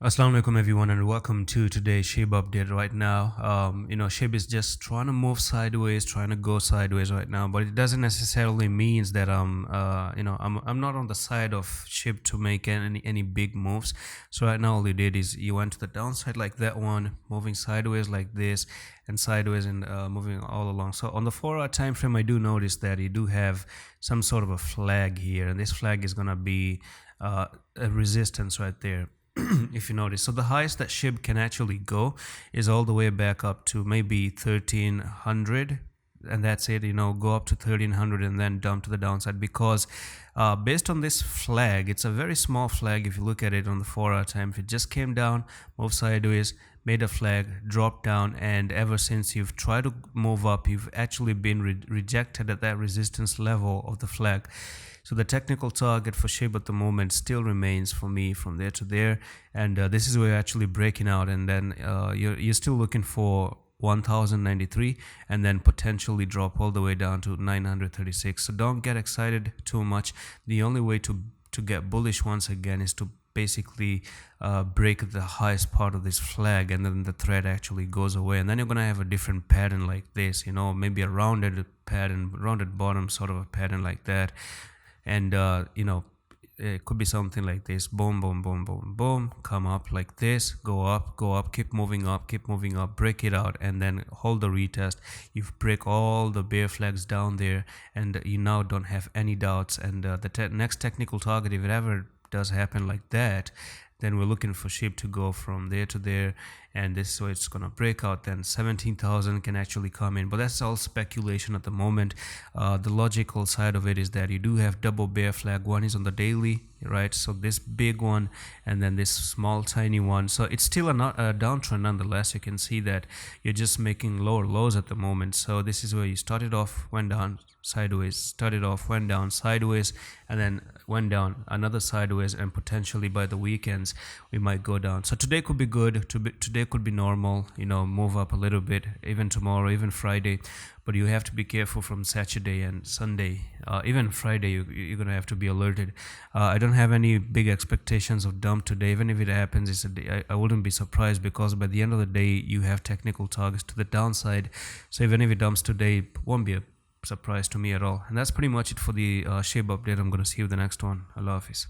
Assalamu alaikum everyone and welcome to today's SHIBA update. Right now, SHIB is just trying to move sideways, trying to go sideways right now, but it doesn't necessarily means that I'm not on the side of SHIB to make any big moves. So right now all you did is you went to the downside like that one, moving sideways like this, and sideways and moving all along. So on the 4-hour time frame, I do notice that you do have some sort of a flag here, and this flag is gonna be a resistance right there. If you notice, so the highest that SHIB can actually go is all the way back up to maybe 1300, and that's it. Go up to 1300 and then dump to the downside, because based on this flag, it's a very small flag. If you look at it on the 4-hour time, if it just came down, moved sideways, made a flag, dropped down, and ever since you've tried to move up, you've actually been rejected at that resistance level of the flag. So the technical target for SHIB at the moment still remains for me from there to there, and this is where you're actually breaking out, and then you're still looking for 1093 and then potentially drop all the way down to 936. So don't get excited too much. The only way to get bullish once again is to basically break the highest part of this flag, and then the thread actually goes away, and then you're gonna have a different pattern like this, maybe a rounded pattern, rounded bottom sort of a pattern like that. And it could be something like this: boom, boom, boom, boom, boom, come up like this, go up, keep moving up, break it out, and then hold the retest. You break all the bear flags down there, and you now don't have any doubts. And the next technical target, if it ever does happen like that, then we're looking for SHIB to go from there to there, and this is where it's gonna break out. Then 17,000 can actually come in, but that's all speculation at the moment. The logical side of it is that you do have double bear flag. One is on the daily, right? So this big one, and then this small tiny one. So it's still a downtrend nonetheless. You can see that you're just making lower lows at the moment. So this is where you started off, went down sideways, started off, went down sideways, and then went down another sideways, and potentially by the weekends we might go down. So today could be good, today could be normal, move up a little bit, even tomorrow, even Friday. But you have to be careful from Saturday and Sunday. Even Friday, you're gonna have to be alerted. I don't have any big expectations of dump today. Even if it happens, it's a day, I wouldn't be surprised, because by the end of the day you have technical targets to the downside. So even if it dumps today, it won't be a surprise to me at all. And that's pretty much it for the SHIB update. I'm gonna see you in the next one. Allah Hafiz.